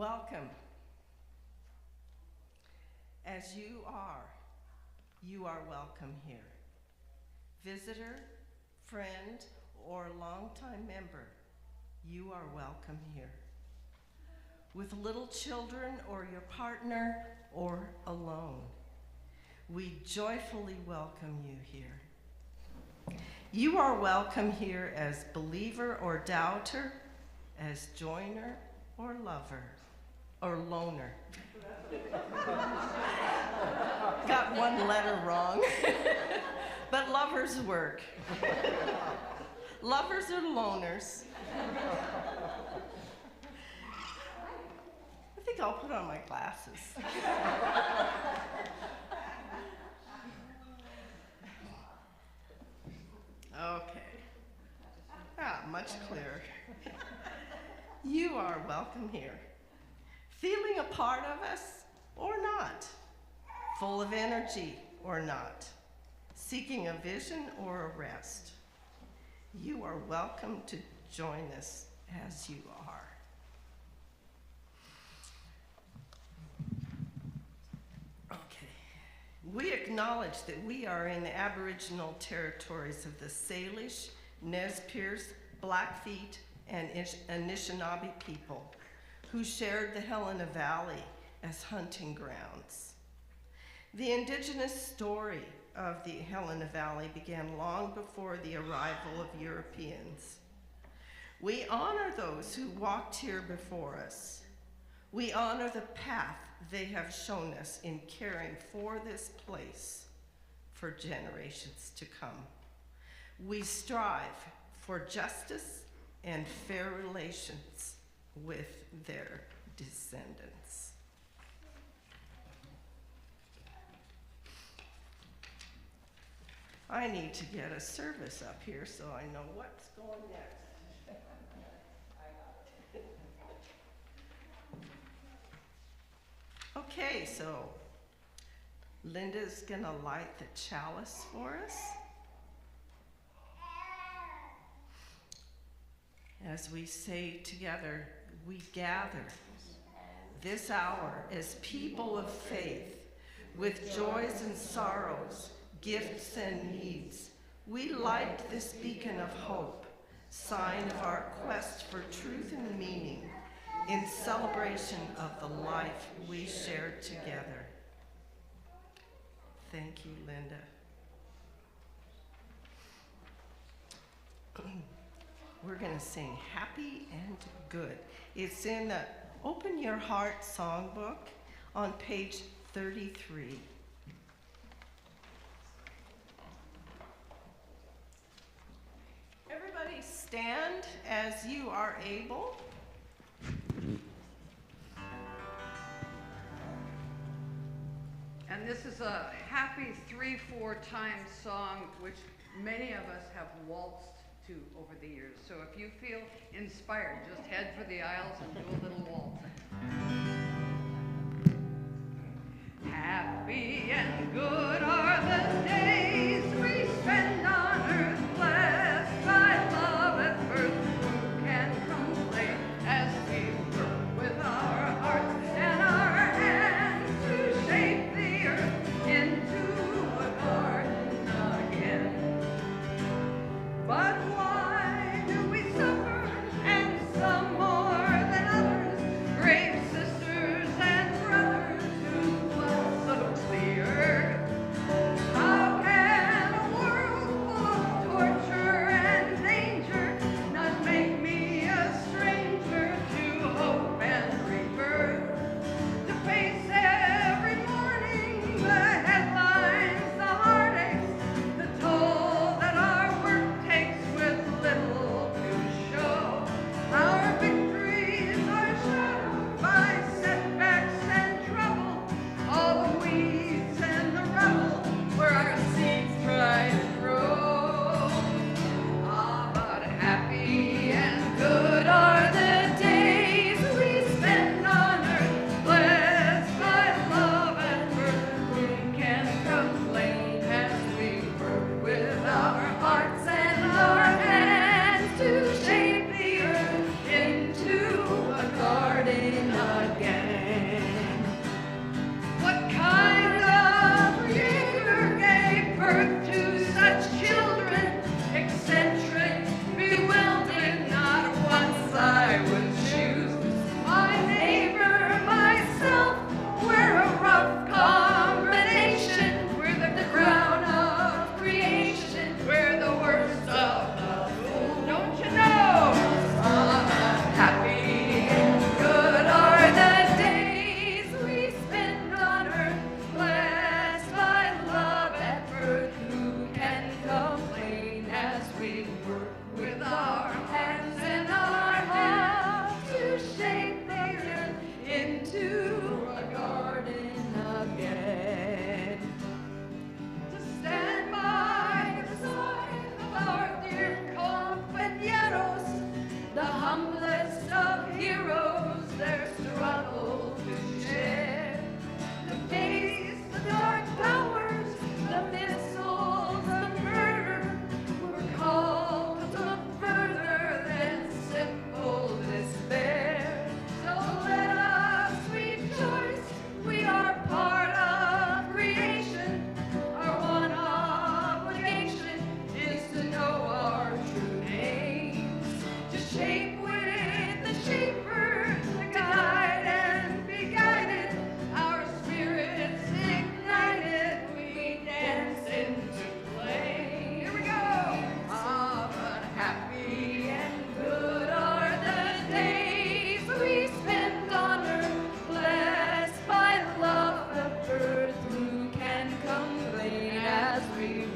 Welcome. As you are welcome here. Visitor, friend, or longtime member, you are welcome here. With little children or your partner or alone, we joyfully welcome you here. You are welcome here as believer or doubter, as joiner or lover, or loner. Got one letter wrong, but lovers work. Lovers or loners. I think I'll put on my glasses. Okay. Much clearer. You are welcome here. Feeling a part of us or not, full of energy or not, seeking a vision or a rest, you are welcome to join us as you are. Okay. We acknowledge that we are in the Aboriginal territories of the Salish, Nez Perce, Blackfeet, and Anishinaabe people who shared the Helena Valley as hunting grounds. The indigenous story of the Helena Valley began long before the arrival of Europeans. We honor those who walked here before us. We honor the path they have shown us in caring for this place for generations to come. We strive for justice and fair relations with their descendants. I need to get a service up here so I know what's going next. Okay, so Linda's gonna light the chalice for us. As we say together, we gather this hour as people of faith, with joys and sorrows, gifts and needs. We light this beacon of hope, sign of our quest for truth and meaning, in celebration of the life we shared together. Thank you, Linda. We're going to sing Happy and Good. It's in the Open Your Heart songbook on page 33. Everybody stand as you are able. And this is a happy 3/4 time song which many of us have waltzed to over the years. So if you feel inspired, just head for the aisles and do a little waltzing. Happy and good are the days we spend on earth, blessed by love at birth. Who can complain as we work with our hearts and our hands to shape the earth into a garden again? But why do we suffer, and some more than others, brave sisters and brothers who love so clear?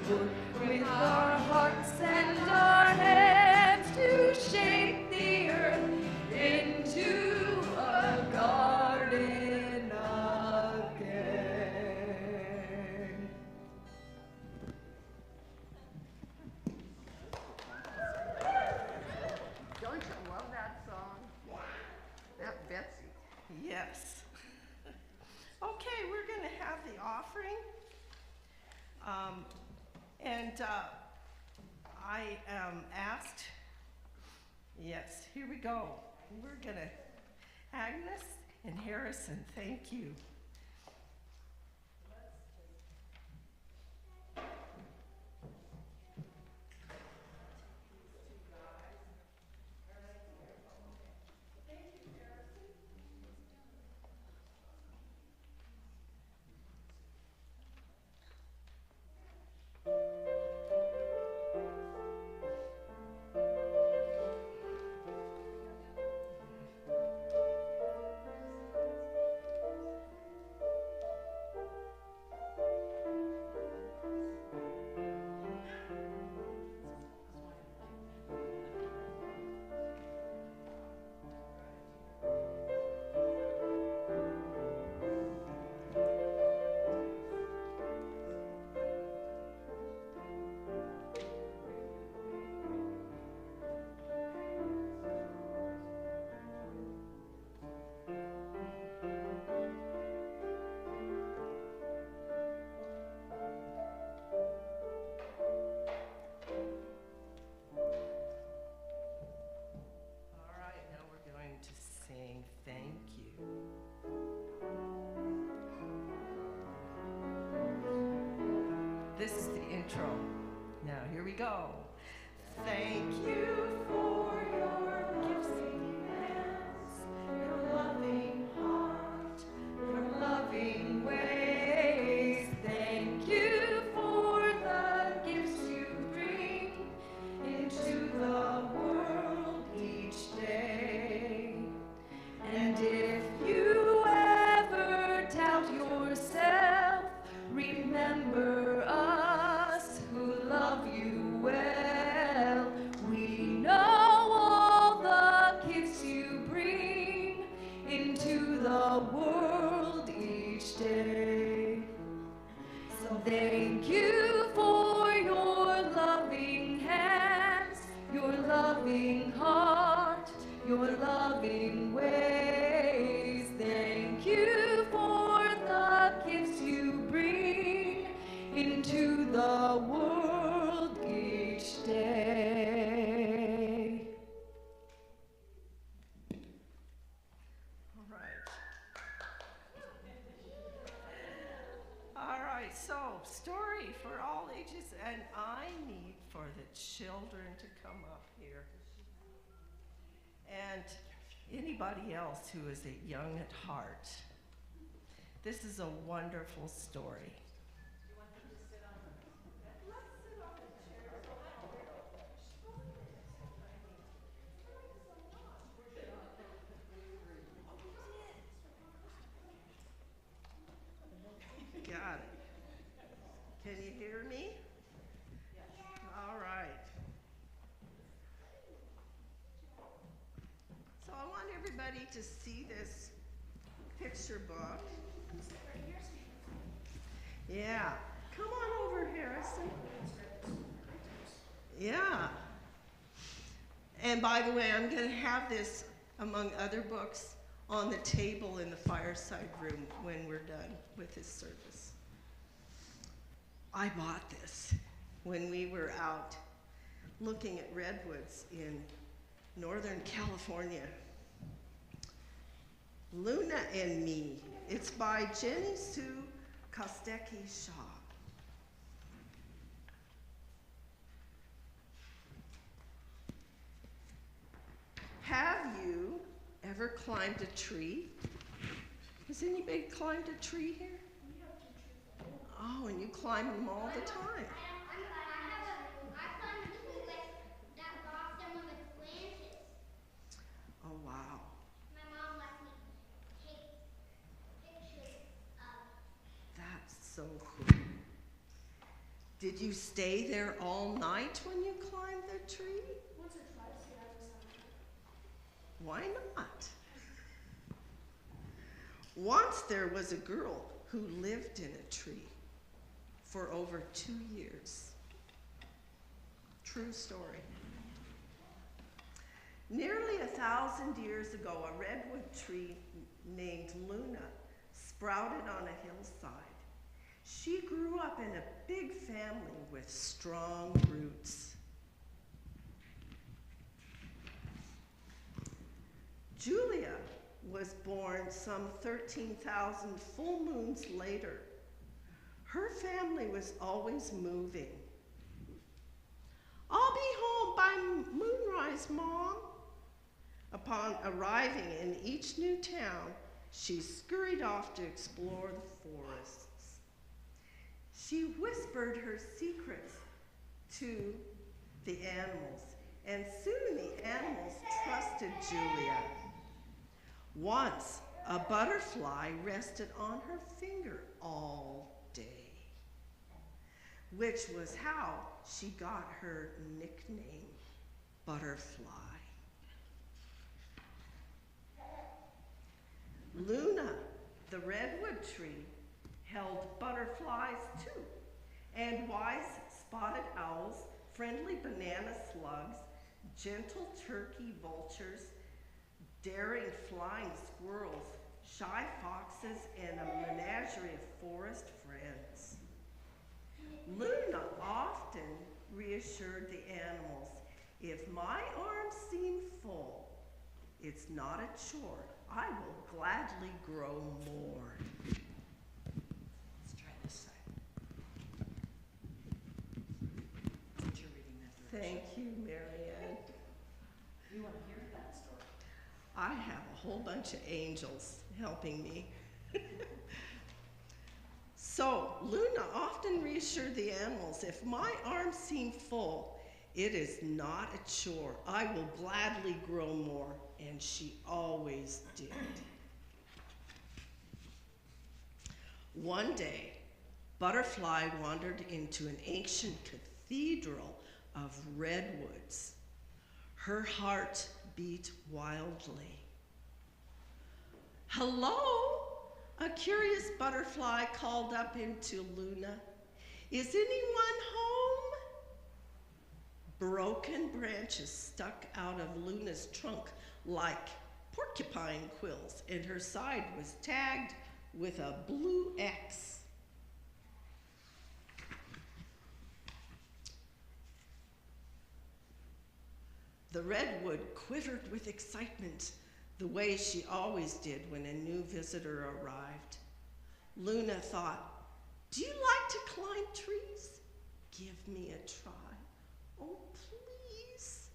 wood with our hearts and our hands to shape the earth into a garden again. Don't you love that song? That Betsy. Yes. Okay, we're going to have the offering. I asked, yes, here we go. We're going to, Agnes and Harrison, thank you. This is the intro. Now, here we go. Thank you for your gifting hands, your loving heart, your loving ways. Thank you for the gifts you bring into the world each day. And if you ever doubt yourself, remember us who love you well. We know all the gifts you bring into the world each day. So thank you for your loving hands, your loving heart, your loving ways. Thank you for the gifts you bring into the world each day. All right, so story for all ages, and I need for the children to come up here. And anybody else who is young at heart. This is a wonderful story. You want them to sit on the Let's sit on the chairs. Got it. Can you hear me? All right. So I want everybody to see this picture book. Yeah. Come on over, Harrison. Yeah. And by the way, I'm going to have this, among other books, on the table in the fireside room when we're done with this service. I bought this when we were out looking at redwoods in Northern California. Luna and Me. It's by Jenny Sue Kostecki Shaw. Have you ever climbed a tree? Has anybody climbed a tree here? Oh, and you climb them all the time. Oh, wow. My mom lets me take pictures of. That's so cool. Did you stay there all night when you climbed the tree? Once or twice, yeah, in the summer. Why not? Once there was a girl who lived in a tree for over 2 years. True story. Nearly 1,000 years ago, a redwood tree named Luna sprouted on a hillside. She grew up in a big family with strong roots. Julia was born some 13,000 full moons later. Her family was always moving. "I'll be home by moonrise, Mom." Upon arriving in each new town, she scurried off to explore the forests. She whispered her secrets to the animals, and soon the animals trusted Julia. Once, a butterfly rested on her finger all day, which was how she got her nickname, Butterfly. Luna, the redwood tree, held butterflies too, and wise spotted owls, friendly banana slugs, gentle turkey vultures, daring flying squirrels, shy foxes, and a menagerie of forest friends. Luna often reassured the animals, "If my arms seem full, it's not a chore. I will gladly grow more." Let's try this side. Since you're reading that direction. Thank you, Marianne. You want to hear that story? I have a whole bunch of angels helping me. So, Luna often reassured the animals, "If my arms seem full, it is not a chore. I will gladly grow more." And she always did. One day, Butterfly wandered into an ancient cathedral of redwoods. Her heart beat wildly. "Hello?" A curious butterfly called up into Luna. "Is anyone home?" Broken branches stuck out of Luna's trunk like porcupine quills, and her side was tagged with a blue X. The redwood quivered with excitement, the way she always did when a new visitor arrived. Luna thought, "Do you like to climb trees? Give me a try. Oh, please."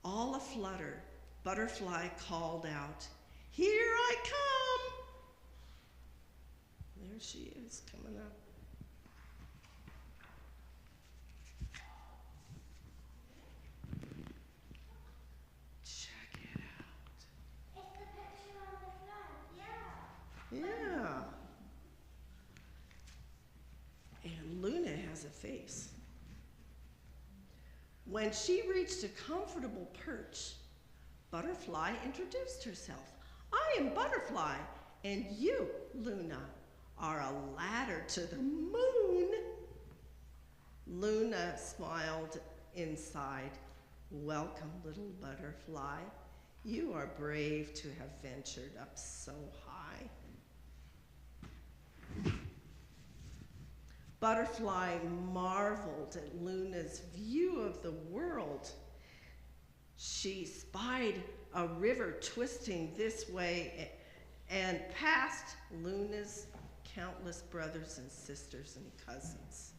All aflutter, Butterfly called out, "Here I come." There she is, coming up. Check it out. It's the picture on the front. Yeah. Yeah. And Luna has a face. When she reached a comfortable perch, Butterfly introduced herself. "I am Butterfly, and you, Luna, are a ladder to the moon." Luna smiled inside. "Welcome, little butterfly. You are brave to have ventured up so high." Butterfly marveled at Luna's view of the world. She spied a river twisting this way and past Luna's countless brothers and sisters and cousins.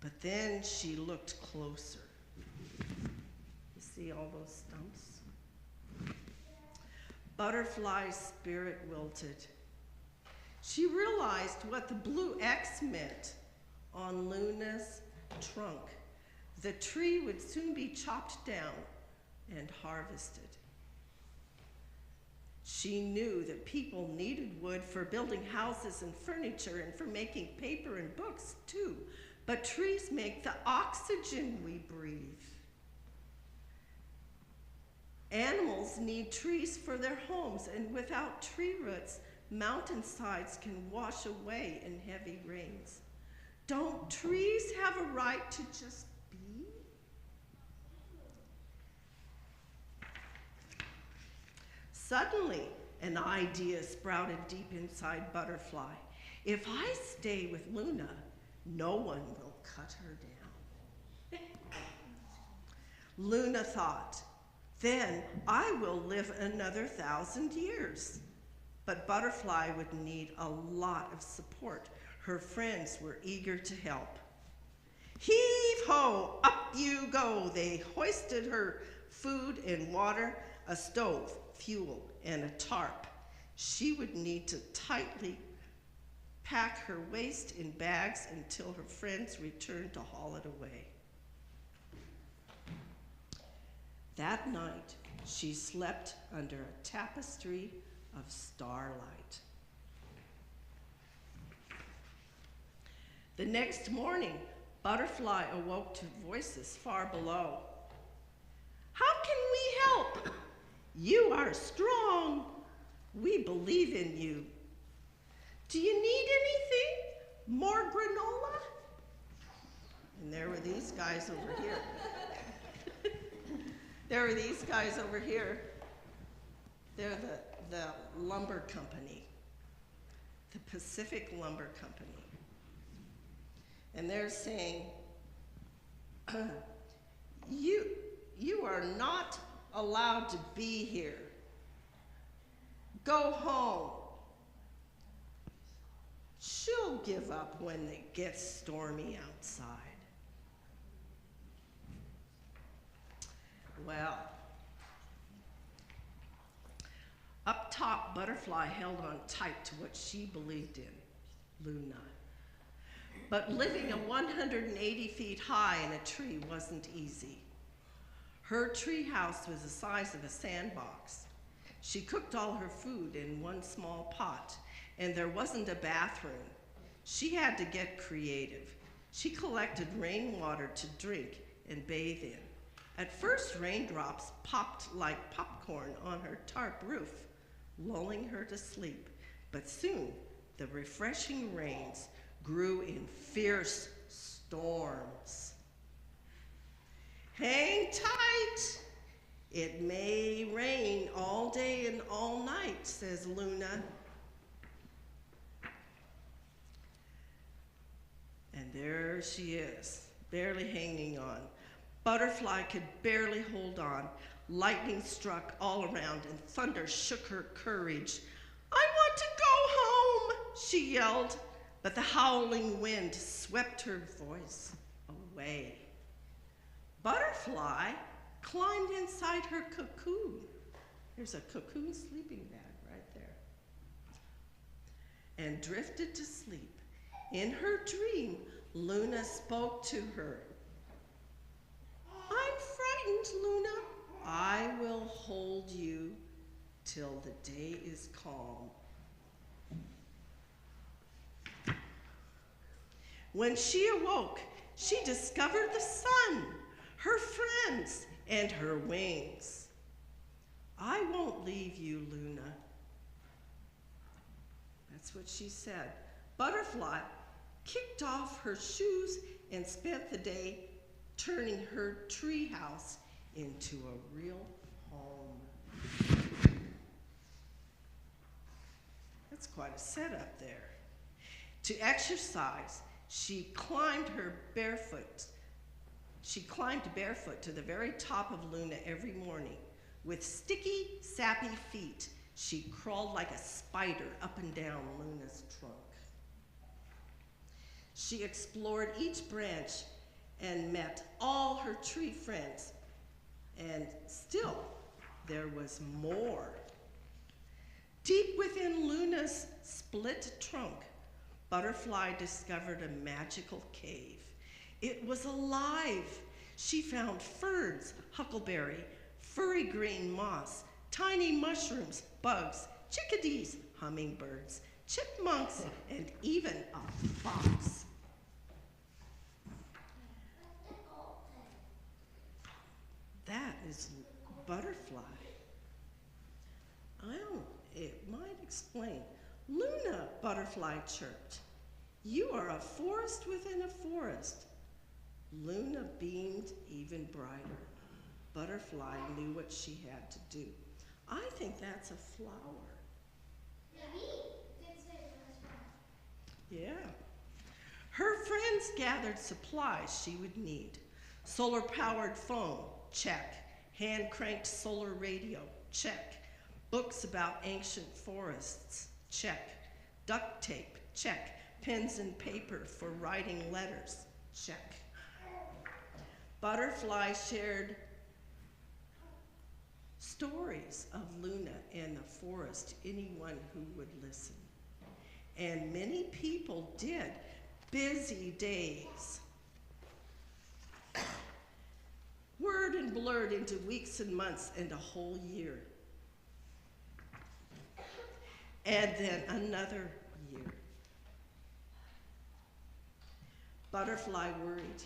But then she looked closer. You see all those stumps? Butterfly's spirit wilted. She realized what the blue X meant on Luna's trunk. The tree would soon be chopped down and harvested. She knew that people needed wood for building houses and furniture and for making paper and books too. But trees make the oxygen we breathe. Animals need trees for their homes, and without tree roots, mountainsides can wash away in heavy rains. Don't trees have a right to just be? Suddenly, an idea sprouted deep inside Butterfly. If I stay with Luna, no one will cut her down. Luna thought, then I will live another 1,000 years. But Butterfly would need a lot of support. Her friends were eager to help. Heave-ho, up you go. They hoisted her food and water, a stove, fuel, and a tarp. She would need to tightly pack her waste in bags until her friends returned to haul it away. That night, she slept under a tapestry of starlight. The next morning, Butterfly awoke to voices far below. How can we help? You are strong. We believe in you. Do you need anything? More granola? And there were these guys over here. There were these guys over here. They're the lumber company, the Pacific Lumber Company. And they're saying, you are not allowed to be here. Go home. She'll give up when it gets stormy outside. Well, up top, Butterfly held on tight to what she believed in, Luna. But living 180 feet high in a tree wasn't easy. Her tree house was the size of a sandbox. She cooked all her food in one small pot, and there wasn't a bathroom. She had to get creative. She collected rainwater to drink and bathe in. At first, raindrops popped like popcorn on her tarp roof, lulling her to sleep. But soon, the refreshing rains grew in fierce storms. Hang tight. It may rain all day and all night, says Luna. And there she is, barely hanging on. Butterfly could barely hold on. Lightning struck all around and thunder shook her courage. I want to go home, she yelled, but the howling wind swept her voice away. Butterfly climbed inside her cocoon. There's a cocoon sleeping bag right there. And drifted to sleep. In her dream, Luna spoke to her. I'm frightened, Luna. I will hold you till the day is calm. When she awoke, she discovered the sun, her friends, and her wings. I won't leave you, Luna. That's what she said. Butterfly kicked off her shoes and spent the day turning her treehouse into a real home. That's quite a setup there. To exercise, she climbed barefoot to the very top of Luna every morning. With sticky, sappy feet, she crawled like a spider up and down Luna's trunk. She explored each branch and met all her tree friends. And still, there was more. Deep within Luna's split trunk, Butterfly discovered a magical cave. It was alive. She found ferns, huckleberry, furry green moss, tiny mushrooms, bugs, chickadees, hummingbirds, chipmunks, and even a fox. That is butterfly. It might explain. Luna, butterfly chirped. You are a forest within a forest. Luna beamed even brighter. Butterfly knew what she had to do. I think that's a flower. Maybe. Did say it was fun. Yeah. Her friends gathered supplies she would need. Solar-powered phone, check. Hand-cranked solar radio, check. Books about ancient forests, check. Duct tape, check. Pens and paper for writing letters, check. Butterfly shared stories of Luna and the forest, anyone who would listen. And many people did. Busy days. Word and blurred into weeks and months and a whole year. And then another year. Butterfly worried,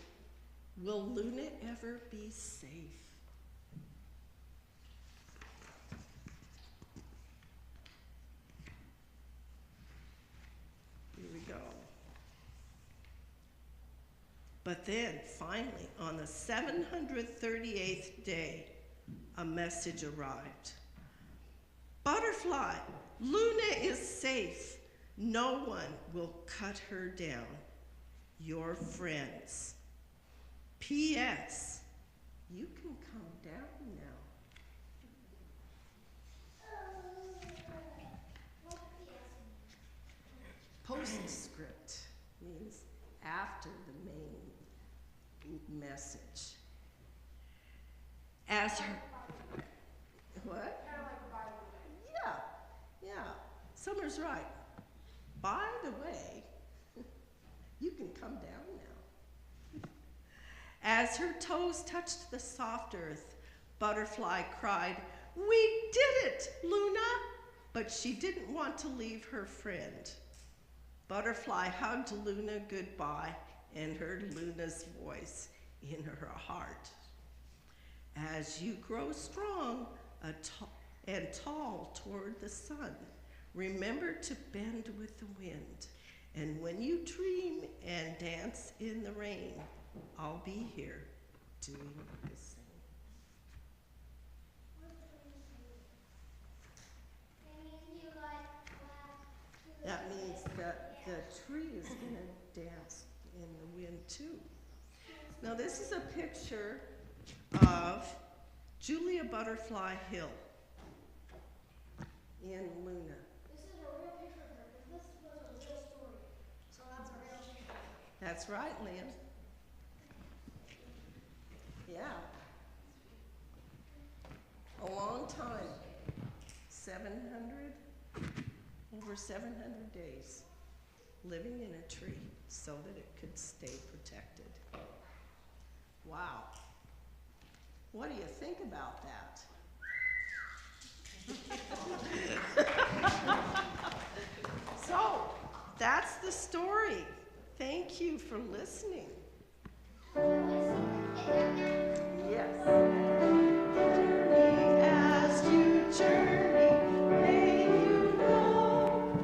will Luna ever be safe? Here we go. But then, finally, on the 738th day, a message arrived. Butterfly, Luna is safe. No one will cut her down. Your friends. P.S. You can come down now. Postscript means after the main message. As her, what? Yeah, Summer's right. By the way, you can come down now. As her toes touched the soft earth, Butterfly cried, "We did it, Luna!" But she didn't want to leave her friend. Butterfly hugged Luna goodbye and heard Luna's voice in her heart. As you grow strong and tall toward the sun, remember to bend with the wind. And when you dream and dance in the rain, I'll be here doing the same. That means that the tree is going to dance in the wind too. Now this is a picture of Julia Butterfly Hill in Luna. This is a real picture of her, because this was a real story. So that's a real picture. That's right, Liam. Yeah. A long time. over 700 days living in a tree so that it could stay protected. Wow. What do you think about that? So, that's the story. Thank you for listening. Yes. Journey as you journey, may you know,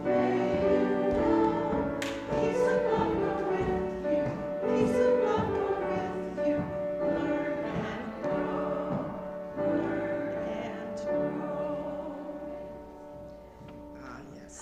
peace and love go with you, peace and love go with you. Learn and grow, learn and grow. Ah, yes.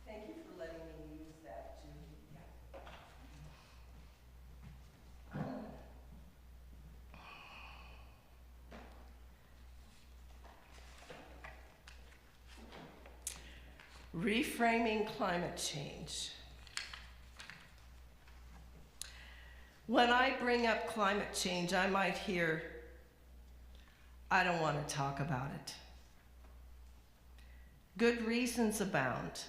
Thank you for letting me use that, Judy. Reframing climate change. When I bring up climate change, I might hear, I don't want to talk about it. Good reasons abound.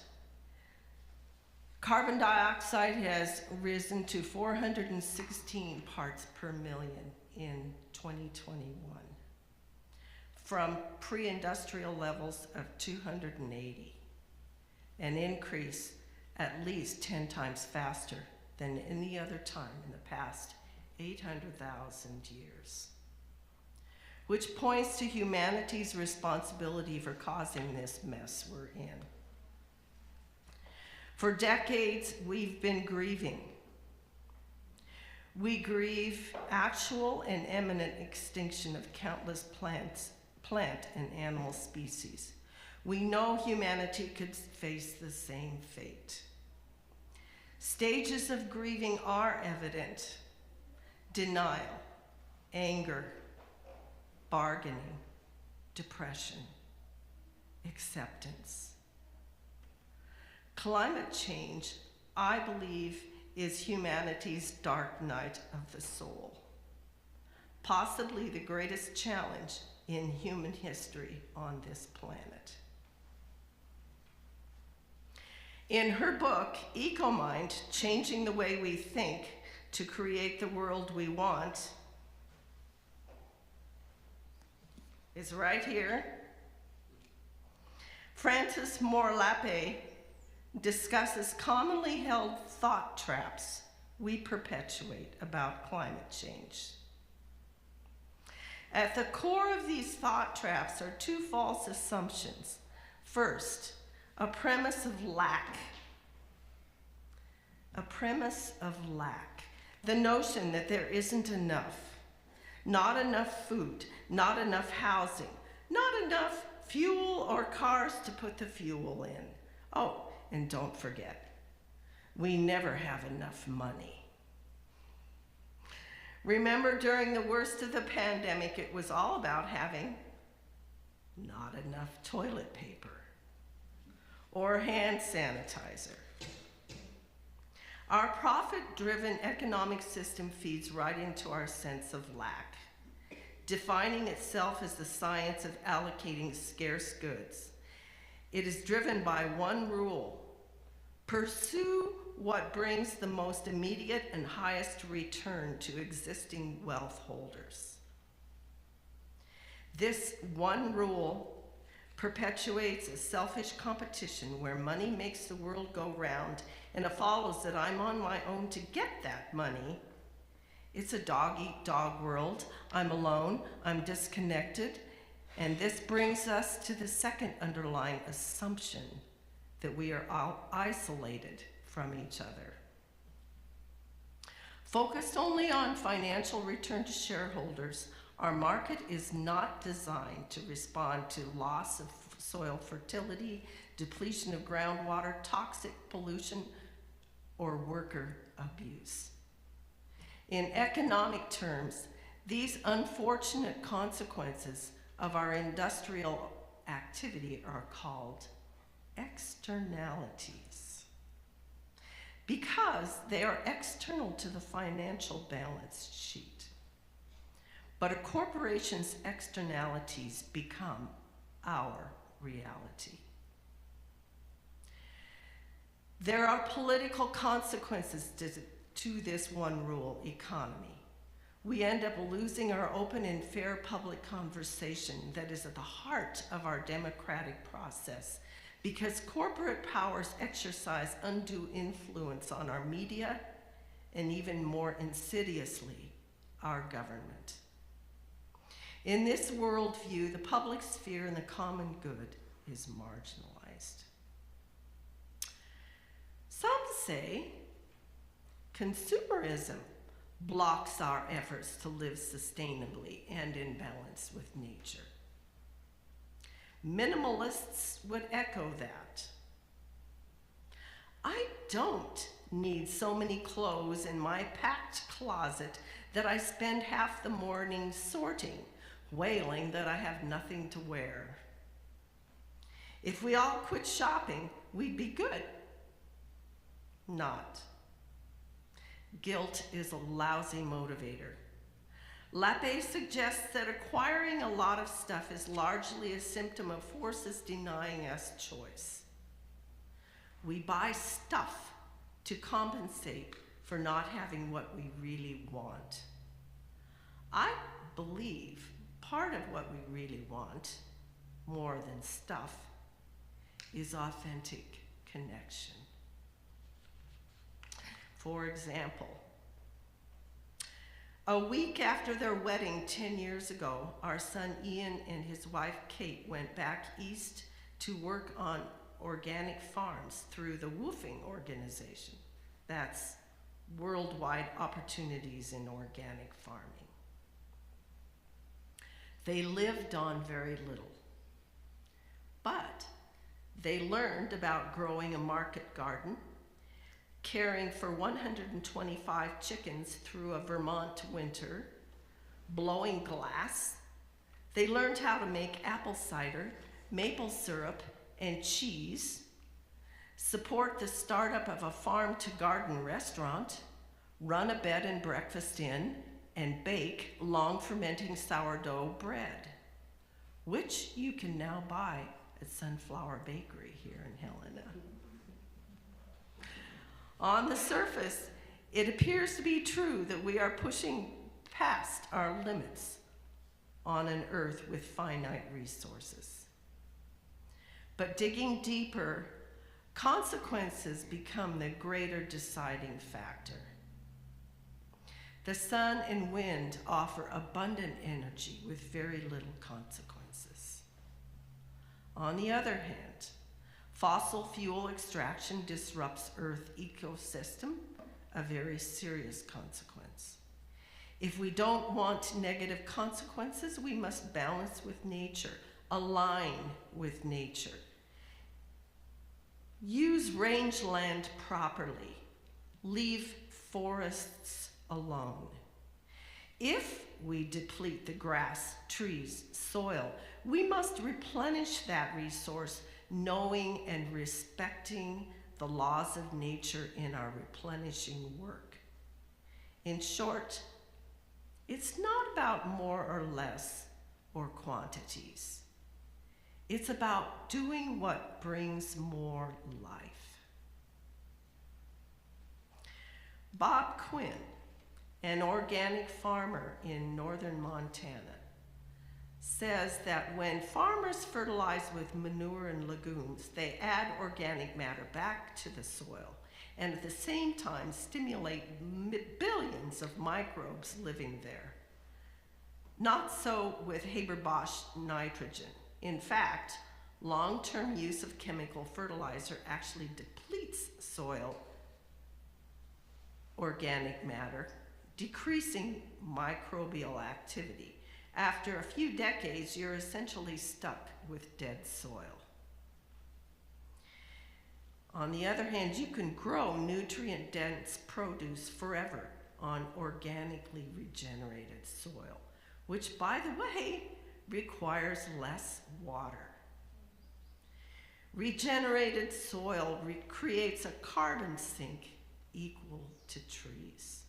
Carbon dioxide has risen to 416 parts per million in 2021, from pre-industrial levels of 280, an increase at least 10 times faster than any other time in the past 800,000 years, which points to humanity's responsibility for causing this mess we're in. For decades, we've been grieving. We grieve actual and imminent extinction of countless plant and animal species. We know humanity could face the same fate. Stages of grieving are evident: denial, anger, bargaining, depression, acceptance. Climate change, I believe, is humanity's dark night of the soul, possibly the greatest challenge in human history on this planet. In her book, EcoMind, Changing the Way We Think to Create the World We Want, is right here. Frances Moore-Lappé discusses commonly held thought traps we perpetuate about climate change. At the core of these thought traps are two false assumptions. First, a premise of lack. A premise of lack. The notion that there isn't enough. Not enough food, not enough housing, not enough fuel or cars to put the fuel in. Oh, and don't forget, we never have enough money. Remember, during the worst of the pandemic, it was all about having not enough toilet paper or hand sanitizer. Our profit-driven economic system feeds right into our sense of lack, defining itself as the science of allocating scarce goods. It is driven by one rule: pursue what brings the most immediate and highest return to existing wealth holders. This one rule perpetuates a selfish competition where money makes the world go round, and it follows that I'm on my own to get that money. It's a dog-eat-dog world. I'm alone, I'm disconnected, and this brings us to the second underlying assumption, that we are all isolated from each other. Focused only on financial return to shareholders, our market is not designed to respond to loss of soil fertility, depletion of groundwater, toxic pollution, or worker abuse. In economic terms, these unfortunate consequences of our industrial activity are called externalities, because they are external to the financial balance sheet. But a corporation's externalities become our reality. There are political consequences to this one rule economy. We end up losing our open and fair public conversation that is at the heart of our democratic process, because corporate powers exercise undue influence on our media and, even more insidiously, our government. In this worldview, the public sphere and the common good is marginalized. Some say consumerism blocks our efforts to live sustainably and in balance with nature. Minimalists would echo that. I don't need so many clothes in my packed closet that I spend half the morning sorting, wailing that I have nothing to wear. If we all quit shopping, we'd be good. Not. Guilt is a lousy motivator. Lappe suggests that acquiring a lot of stuff is largely a symptom of forces denying us choice. We buy stuff to compensate for not having what we really want. I believe part of what we really want, more than stuff, is authentic connection. For example, a week after their wedding 10 years ago, our son Ian and his wife Kate went back east to work on organic farms through the WWOOFing organization. That's Worldwide Opportunities in Organic Farming. They lived on very little, but they learned about growing a market garden, caring for 125 chickens through a Vermont winter, blowing glass. They learned how to make apple cider, maple syrup, and cheese, support the startup of a farm-to-garden restaurant, run a bed and breakfast inn, and bake long-fermenting sourdough bread, which you can now buy at Sunflower Bakery here in Helena. On the surface, it appears to be true that we are pushing past our limits on an earth with finite resources. But digging deeper, consequences become the greater deciding factor. The sun and wind offer abundant energy with very little consequences. On the other hand, fossil fuel extraction disrupts Earth's ecosystem, a very serious consequence. If we don't want negative consequences, we must balance with nature, align with nature. Use rangeland properly. Leave forests alone. If we deplete the grass, trees, soil, we must replenish that resource, knowing and respecting the laws of nature in our replenishing work. In short, it's not about more or less or quantities. It's about doing what brings more life. Bob Quinn, an organic farmer in northern Montana, says that when farmers fertilize with manure and legumes, they add organic matter back to the soil and at the same time stimulate billions of microbes living there. Not so with Haber-Bosch nitrogen. In fact, long-term use of chemical fertilizer actually depletes soil organic matter, decreasing microbial activity. After a few decades, you're essentially stuck with dead soil. On the other hand, you can grow nutrient-dense produce forever on organically regenerated soil, which, by the way, requires less water. Regenerated soil creates a carbon sink equal to trees.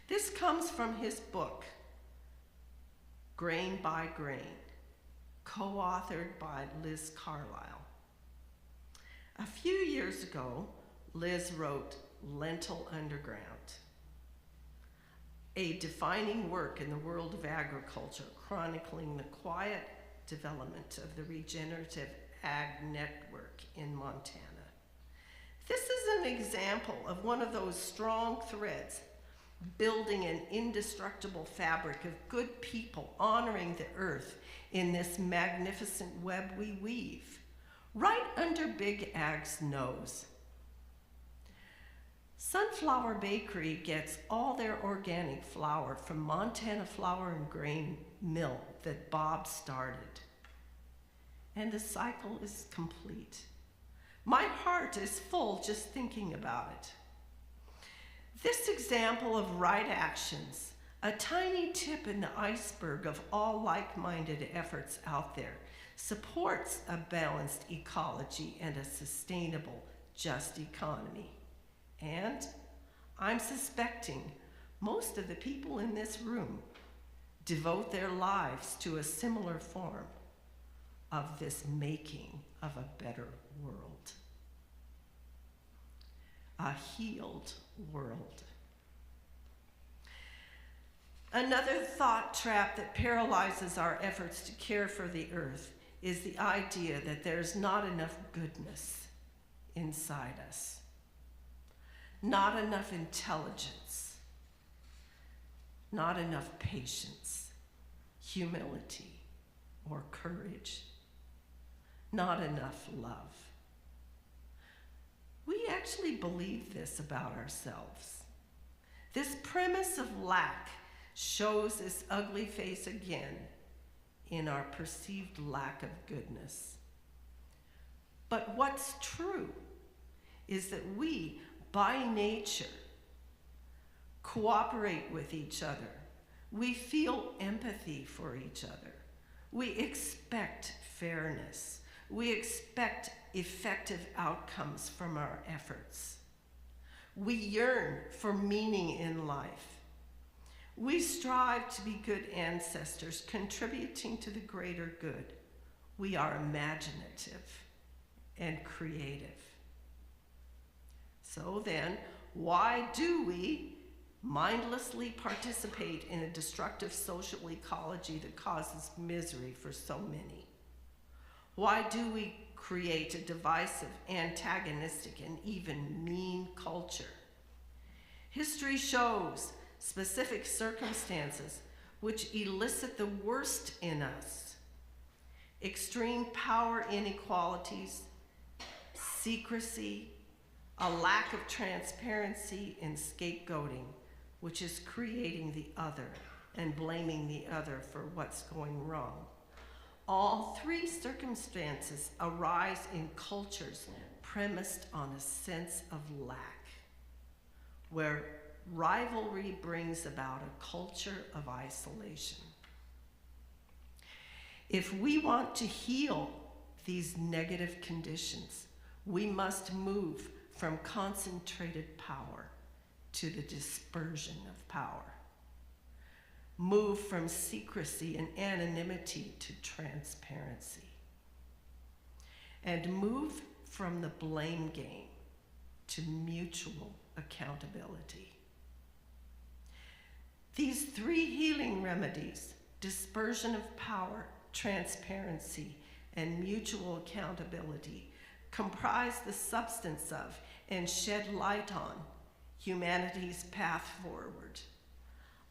This comes from his book, Grain by Grain, co-authored by Liz Carlisle. A few years ago, Liz wrote Lentil Underground, a defining work in the world of agriculture, chronicling the quiet development of the regenerative ag network in Montana. This is an example of one of those strong threads building an indestructible fabric of good people honoring the earth in this magnificent web we weave, right under Big Ag's nose. Sunflower Bakery gets all their organic flour from Montana Flour and Grain Mill that Bob started. And the cycle is complete. My heart is full just thinking about it. This example of right actions, a tiny tip in the iceberg of all like-minded efforts out there, supports a balanced ecology and a sustainable, just economy. And I'm suspecting Most of the people in this room devote their lives to a similar form of this making of a better world, a healed world. Another thought trap that paralyzes our efforts to care for the earth is the idea that there's not enough goodness inside us, not enough intelligence, not enough patience, humility, or courage, not enough love. We actually believe this about ourselves. This premise of lack shows its ugly face again in our perceived lack of goodness. But what's true is that we, by nature, cooperate with each other. We feel empathy for each other. We expect fairness. We expect effective outcomes from our efforts. We yearn for meaning in life. We strive to be good ancestors, contributing to the greater good. We are imaginative and creative. So then, why do we mindlessly participate in a destructive social ecology that causes misery for so many? Why do we create a divisive, antagonistic, and even mean culture? History shows specific circumstances which elicit the worst in us: extreme power inequalities, secrecy, a lack of transparency, and scapegoating, which is creating the other and blaming the other for what's going wrong. All three circumstances arise in cultures premised on a sense of lack, where rivalry brings about a culture of isolation. If we want to heal these negative conditions, we must move from concentrated power to the dispersion of power. Move from secrecy and anonymity to transparency. And move from the blame game to mutual accountability. These three healing remedies, dispersion of power, transparency, and mutual accountability, comprise the substance of and shed light on humanity's path forward.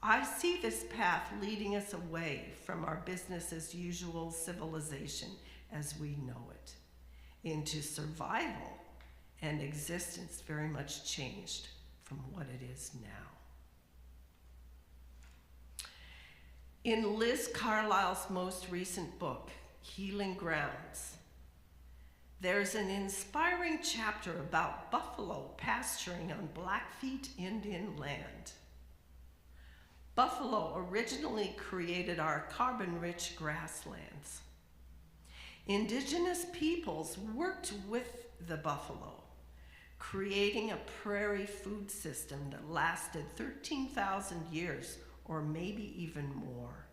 I see this path leading us away from our business as usual civilization as we know it, into survival and existence very much changed from what it is now. In Liz Carlisle's most recent book, Healing Grounds, there's an inspiring chapter about buffalo pasturing on Blackfeet Indian land. Buffalo originally created our carbon-rich grasslands. Indigenous peoples worked with the buffalo, creating a prairie food system that lasted 13,000 years or maybe even more.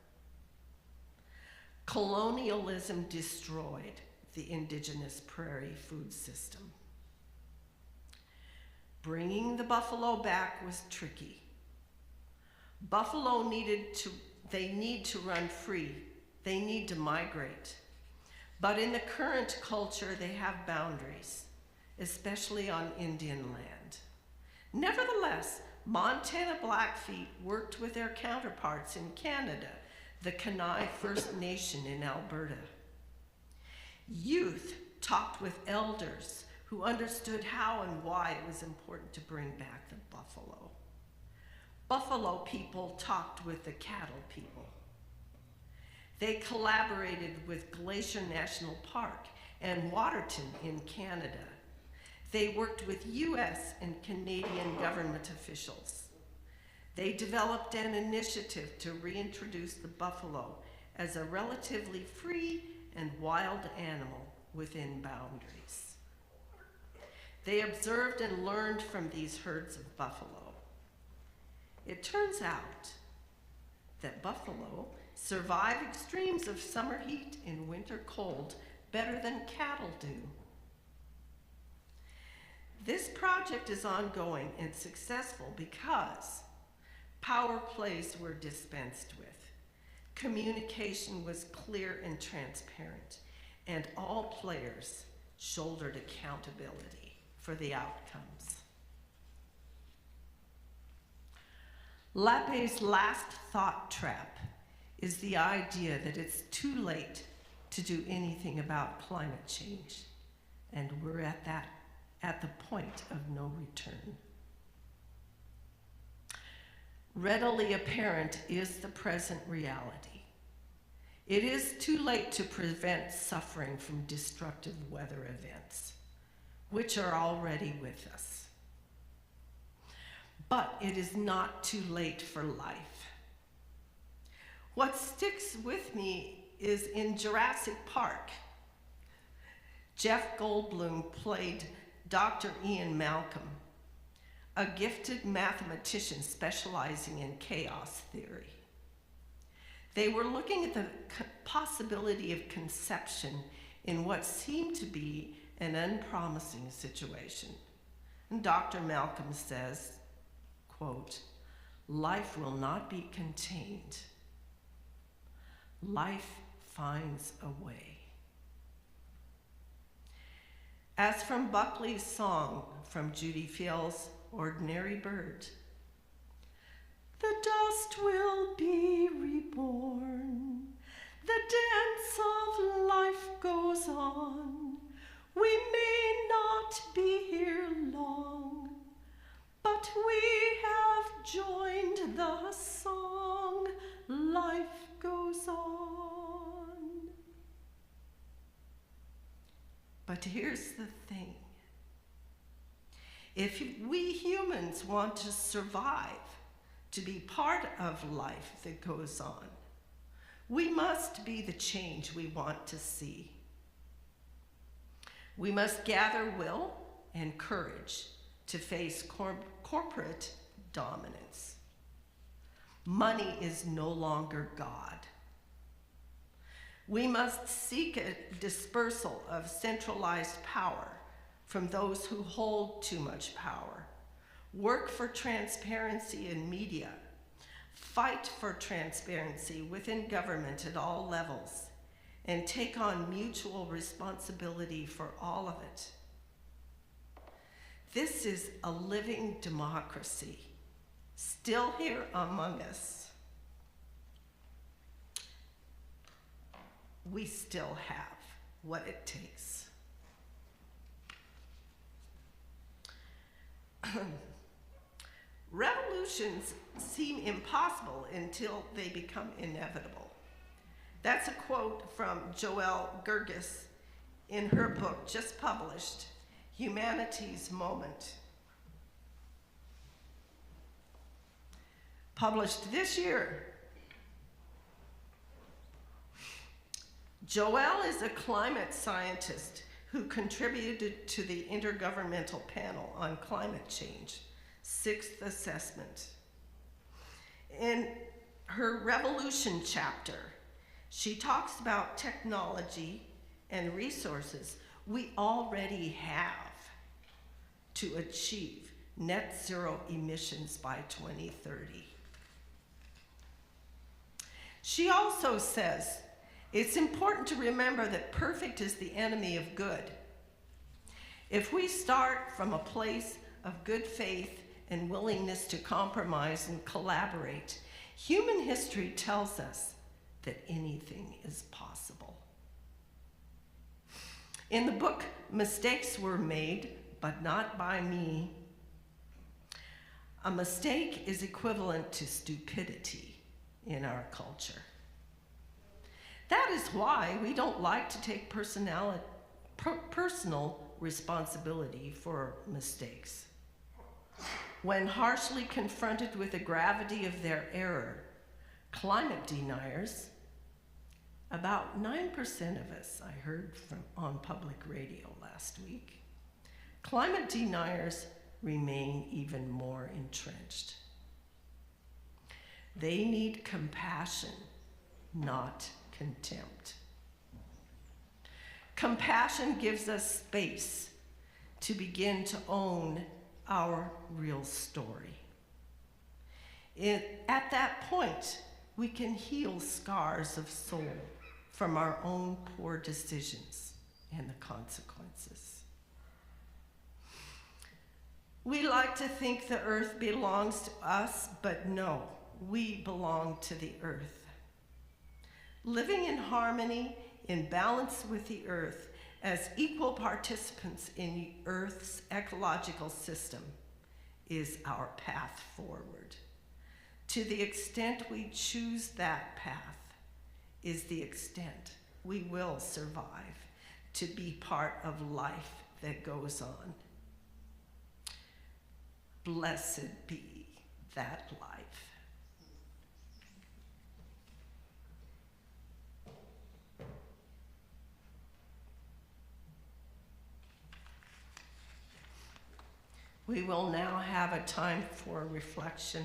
Colonialism destroyed the indigenous prairie food system. Bringing the buffalo back was tricky. Buffalo need to run free. They need to migrate. But in the current culture, they have boundaries, especially on Indian land. Nevertheless, Montana Blackfeet worked with their counterparts in Canada, the Kainai First Nation in Alberta. Youth talked with elders who understood how and why it was important to bring back the buffalo. Buffalo people talked with the cattle people. They collaborated with Glacier National Park and Waterton in Canada. They worked with US and Canadian government officials. They developed an initiative to reintroduce the buffalo as a relatively free and wild animal within boundaries. They observed and learned from these herds of buffalo. it turns out that buffalo survive extremes of summer heat and winter cold better than cattle do. This project is ongoing and successful because power plays were dispensed with, communication was clear and transparent, and all players shouldered accountability for the outcomes. Lappe's last thought trap is the idea that it's too late to do anything about climate change, and we're at the point of no return. Readily apparent is the present reality. It is too late to prevent suffering from destructive weather events, which are already with us. But it is not too late for life. What sticks with me is in Jurassic Park. Jeff Goldblum played Dr. Ian Malcolm, a gifted mathematician specializing in chaos theory. They were looking at the possibility of conception in what seemed to be an unpromising situation. And Dr. Malcolm says, quote, "Life will not be contained. Life finds a way." As from Buckley's song from Judy Field's Ordinary Bird, the dust will be reborn, the dance of life goes on, we may not be here long, but we have joined the song, life goes on. But here's the thing. If we humans want to survive, to be part of life that goes on, we must be the change we want to see. We must gather will and courage to face corporate dominance. Money is no longer God. We must seek a dispersal of centralized power from those who hold too much power. Work for transparency in media. Fight for transparency within government at all levels, and take on mutual responsibility for all of it. This is a living democracy, still here among us. We still have what it takes. Revolutions seem impossible until they become inevitable. That's a quote from Joelle Gergis in her book just published, Humanity's Moment. Published this year. Joelle is a climate scientist who contributed to the Intergovernmental Panel on Climate Change, 6th Assessment. In her Revolution chapter, she talks about technology and resources we already have to achieve net zero emissions by 2030. She also says, it's important to remember that perfect is the enemy of good. If we start from a place of good faith and willingness to compromise and collaborate, human history tells us that anything is possible. In the book, Mistakes Were Made, but Not by Me, a mistake is equivalent to stupidity in our culture. That is why we don't like to take personal responsibility for mistakes. When harshly confronted with the gravity of their error, climate deniers, about 9% of us, I heard on public radio last week, climate deniers remain even more entrenched. They need compassion, not contempt. Compassion gives us space to begin to own our real story. At that point, we can heal scars of soul from our own poor decisions and the consequences. We like to think the earth belongs to us, but no, we belong to the earth. Living in harmony, in balance with the earth, as equal participants in the earth's ecological system is our path forward. To the extent we choose that path is the extent we will survive to be part of life that goes on. Blessed be that life. We will now have a time for reflection.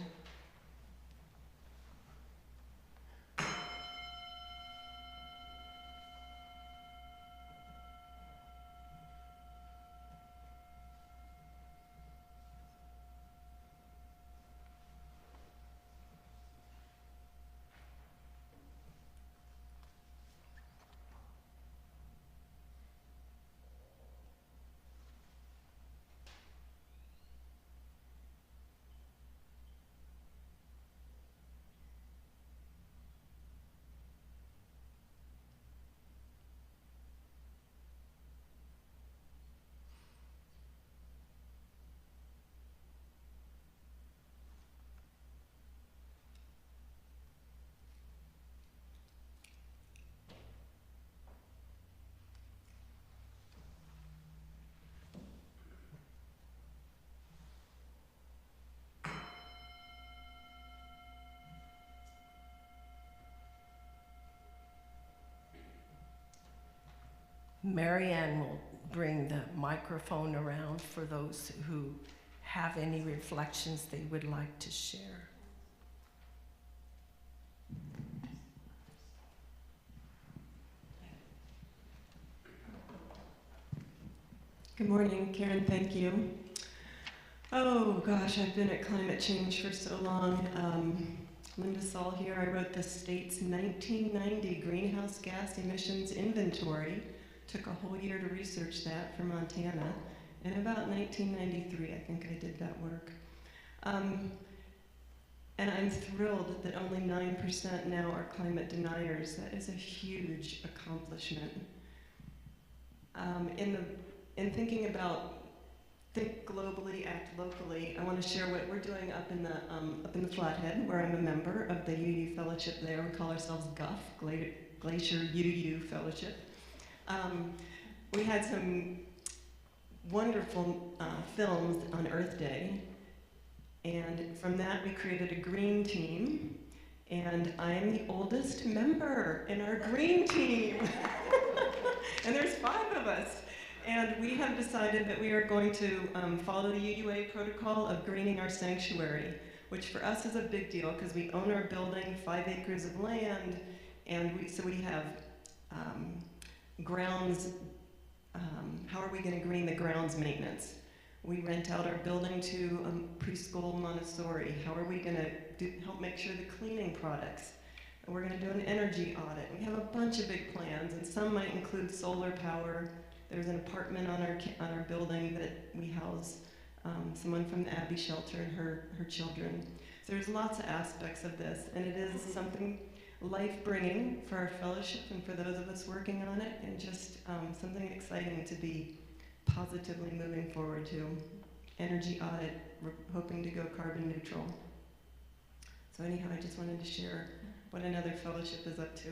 Marianne will bring the microphone around for those who have any reflections they would like to share. Good morning, Karen, thank you. Oh gosh, I've been at climate change for so long. Linda Saul here, I wrote the state's 1990 greenhouse gas emissions inventory. Took a whole year to research that for Montana. In about 1993, I think I did that work. And I'm thrilled that only 9% now are climate deniers. That is a huge accomplishment. In thinking about think globally, act locally, I want to share what we're doing up in the Flathead, where I'm a member of the UU Fellowship there. We call ourselves GUF, Glacier UU Fellowship. We had some wonderful films on Earth Day, and from that we created a green team, and I am the oldest member in our green team. And there's 5 of us. And we have decided that we are going to follow the UUA protocol of greening our sanctuary, which for us is a big deal because we own our building, 5 acres of land, and we have grounds. How are we going to green the grounds maintenance? We rent out our building to a preschool Montessori. How are we going to help make sure the cleaning products? And we're going to do an energy audit. We have a bunch of big plans, and some might include solar power. There's an apartment on our building that we house someone from the Abbey Shelter and her children. So there's lots of aspects of this, and it is something life-bringing for our fellowship and for those of us working on it, and just something exciting to be positively moving forward to. Energy audit, we're hoping to go carbon neutral. So anyhow, I just wanted to share what another fellowship is up to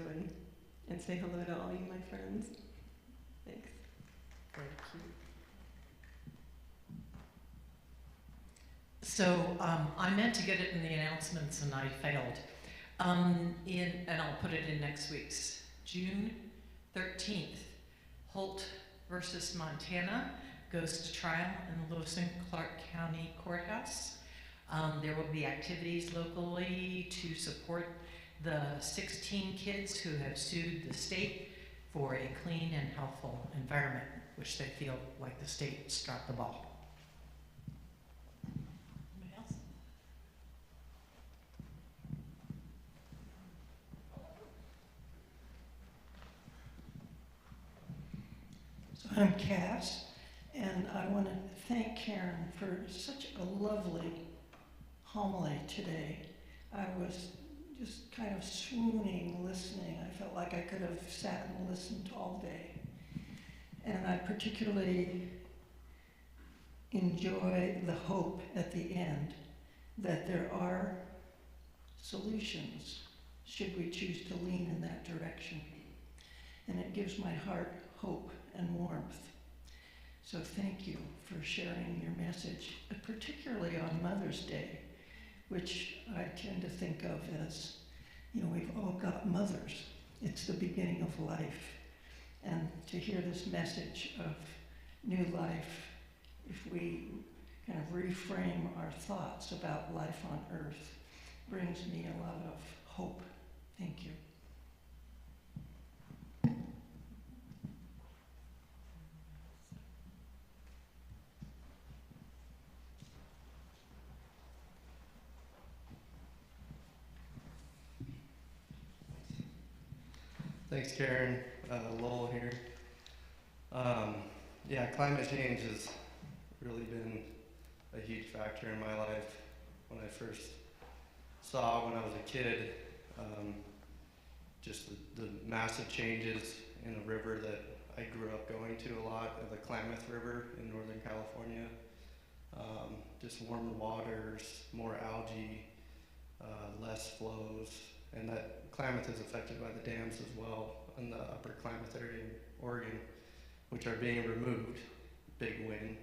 and say hello to all you, my friends. Thanks. Thank you. So I meant to get it in the announcements and I failed. And I'll put it in next week's. June 13th, Holt versus Montana goes to trial in the Lewis and Clark County Courthouse. There will be activities locally to support the 16 kids who have sued the state for a clean and healthful environment, which they feel like the state's dropped the ball. Anybody else? So I'm Cass, and I want to thank Karen for such a lovely homily today. I was just kind of swooning listening. I felt like I could have sat and listened all day. And I particularly enjoy the hope at the end that there are solutions should we choose to lean in that direction. And it gives my heart hope and warmth. So thank you for sharing your message, particularly on Mother's Day, which I tend to think of as, you know, we've all got mothers. It's the beginning of life. And to hear this message of new life, if we kind of reframe our thoughts about life on earth, brings me a lot of hope. Thank you. Thanks, Karen. Lowell here. Yeah, climate change has really been a huge factor in my life. When I first saw when I was a kid, just the massive changes in a river that I grew up going to a lot, the Klamath River in Northern California. Just warmer waters, more algae, less flows, and that Klamath is affected by the dams as well in the upper Klamath area in Oregon, which are being removed. Big win.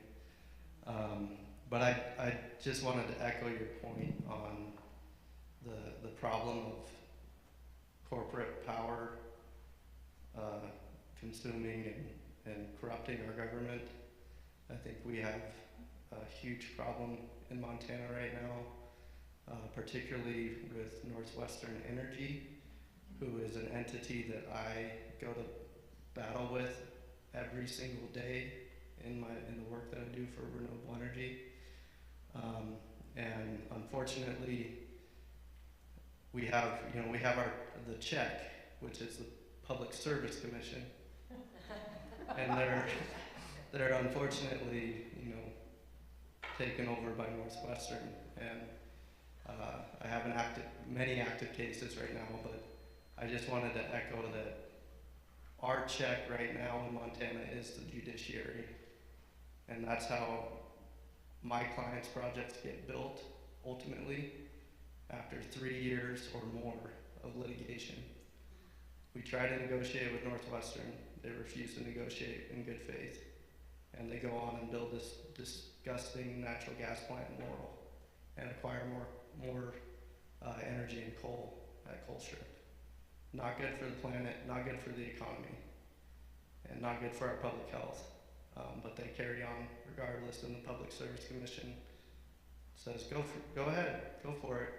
But I just wanted to echo your point on the problem of corporate power consuming and corrupting our government. I think we have a huge problem in Montana right now, particularly with Northwestern Energy, who is an entity that I go to battle with every single day in the work that I do for renewable energy. And unfortunately, we have the check, which is the Public Service Commission, and they're unfortunately taken over by Northwestern, and I have many active cases right now, but I just wanted to echo that our check right now in Montana is the judiciary, and that's how my clients' projects get built ultimately after 3 years or more of litigation. We try to negotiate with Northwestern. They refuse to negotiate in good faith, and they go on and build this disgusting natural gas plant in Laurel and acquire more energy and coal at Colstrip. Not good for the planet, not good for the economy, and not good for our public health. But they carry on regardless, and the Public Service Commission says, go ahead, go for it.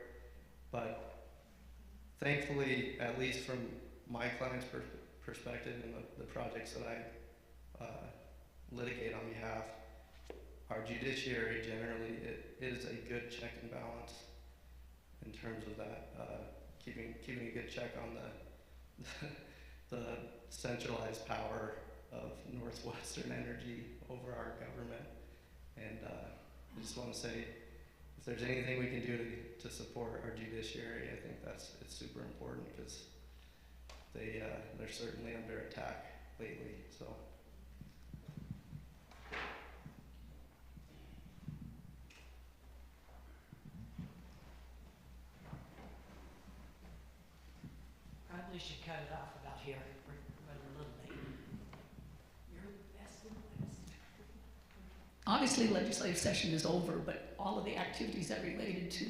But thankfully, at least from my client's perspective and the projects that I litigate on behalf, our judiciary generally is a good check and balance in terms of that, keeping a good check on the centralized power of Northwestern Energy over our government. And I just want to say, if there's anything we can do to support our judiciary, I think it's super important, because they're certainly under attack lately. So. Probably should cut it off about here. We're running a little late. You're the best in the West. Obviously, legislative session is over, but all of the activities that related to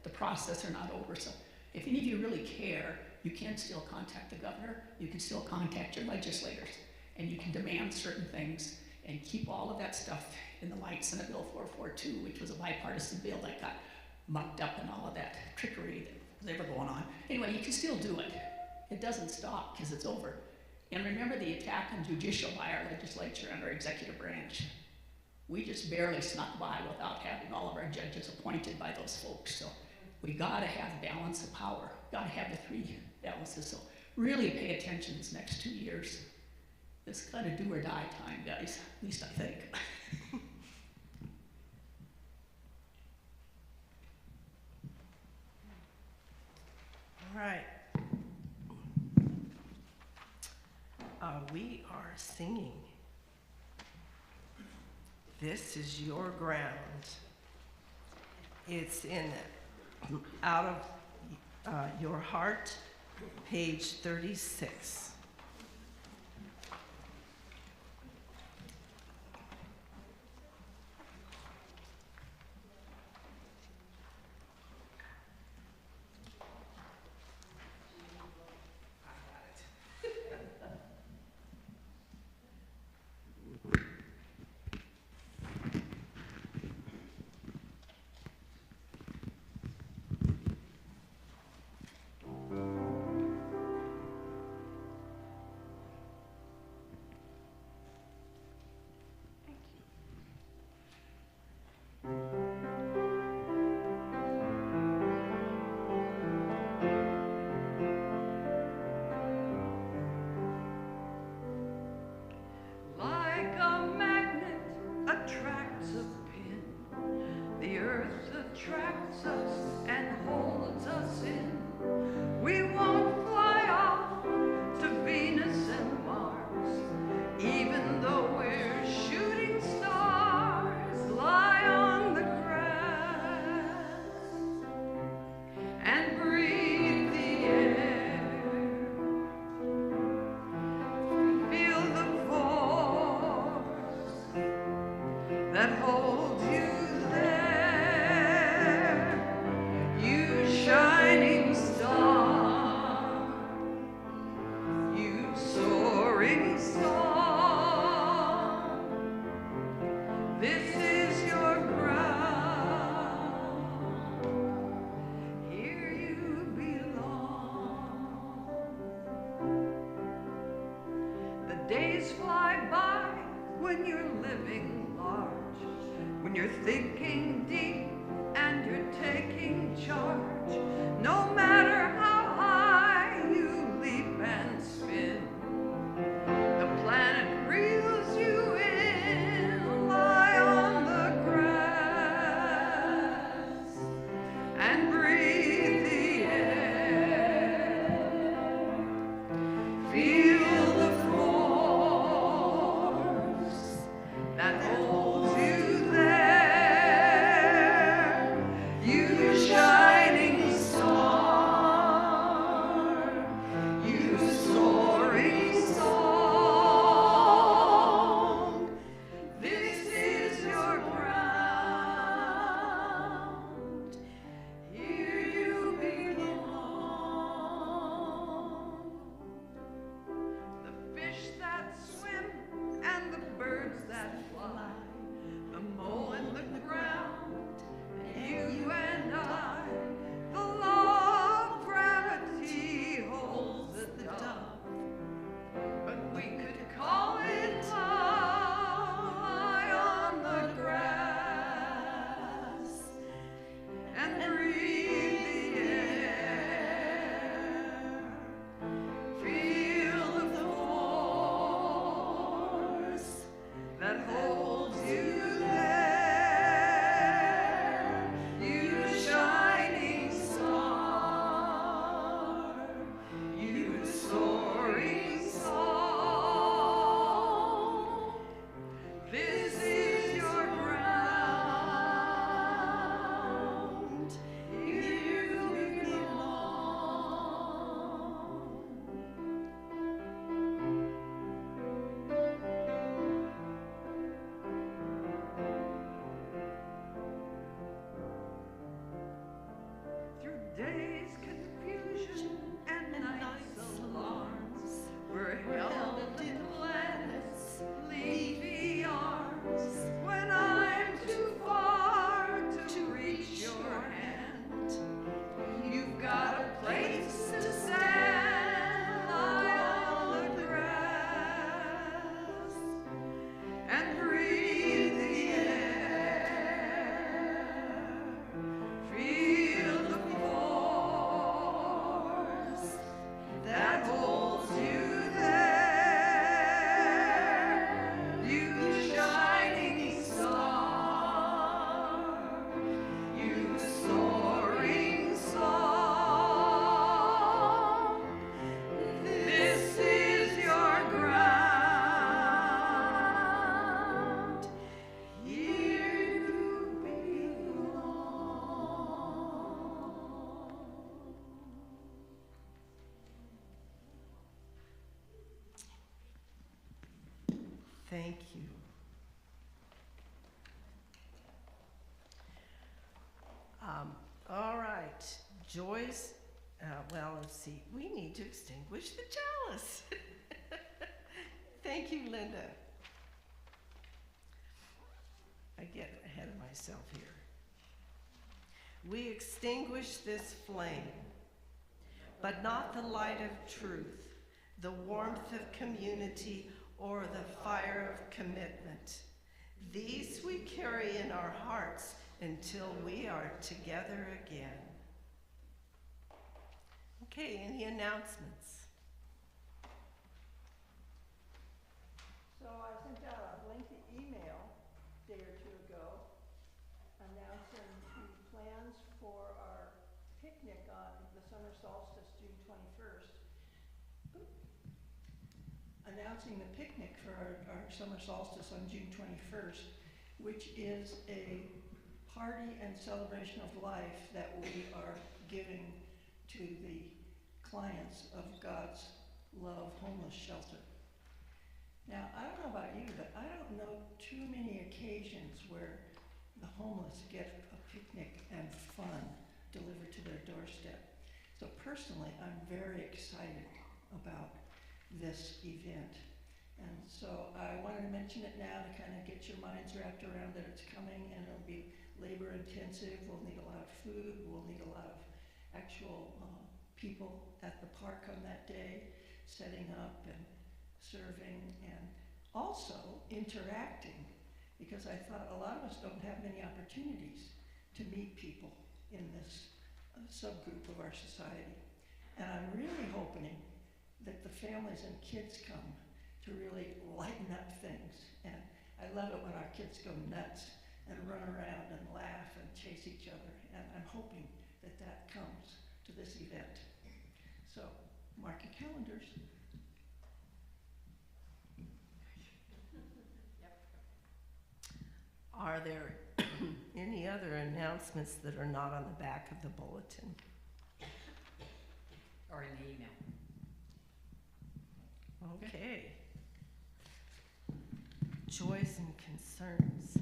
the process are not over. So if any of you really care, you can still contact the governor, you can still contact your legislators, and you can demand certain things and keep all of that stuff in the light. Senate Bill 442, which was a bipartisan bill that got mucked up and all of that trickery that was ever going on. Anyway, you can still do it. It doesn't stop because it's over. And remember the attack on judicial by our legislature and our executive branch. We just barely snuck by without having all of our judges appointed by those folks. So we gotta have balance of power. Gotta have the three balances. So really pay attention these next 2 years. It's kind of do or die time, guys. At least I think. All right. We are singing. This is your ground. It's in Out of Your Heart, page 36. Days fly by when you're living large, when you're thinking deep and you're taking charge. No matter how high you leap and spin, the planet reels you in. Lie on the grass and breathe the air. Feel the that holds you there, you shining star, you soaring song. This is your ground, here you belong. The fish that swim and the birds that fly, the mole in the ground, and you and I. The law of gravity holds the dove, but we could call it love. Lie on the grass and breathe the air. Feel the force that holds you there, you shining star, you soaring song. This is your ground, here you belong. Through days' confusion and nights' alarms, we're held in the planet's leafy arms. When I'm too far to reach your hand, Thank you. All right, Joyce, well, let's see. We need to extinguish the chalice. Thank you, Linda. I get ahead of myself here. We extinguish this flame, but not the light of truth, the warmth of community, or the fire of commitment. These we carry in our hearts until we are together again. Okay, any announcements? So I sent out a lengthy email a day or two ago announcing the plans for our picnic on the summer solstice, June 21st. Announcing the picnic for our summer solstice on June 21st, which is a party and celebration of life that we are giving to the clients of God's Love Homeless Shelter. Now, I don't know about you, but I don't know too many occasions where the homeless get a picnic and fun delivered to their doorstep. So personally, I'm very excited about this event. And so I wanted to mention it now to kind of get your minds wrapped around that it's coming, and it'll be labor intensive. We'll need a lot of food. We'll need a lot of actual people at the park on that day, setting up and serving and also interacting, because I thought a lot of us don't have many opportunities to meet people in this subgroup of our society. And I'm really hoping that the families and kids come to really lighten up things. And I love it when our kids go nuts and run around and laugh and chase each other. And I'm hoping that that comes to this event. So mark your calendars. Are there any other announcements that are not on the back of the bulletin? Or in the email. Okay. Joys and concerns.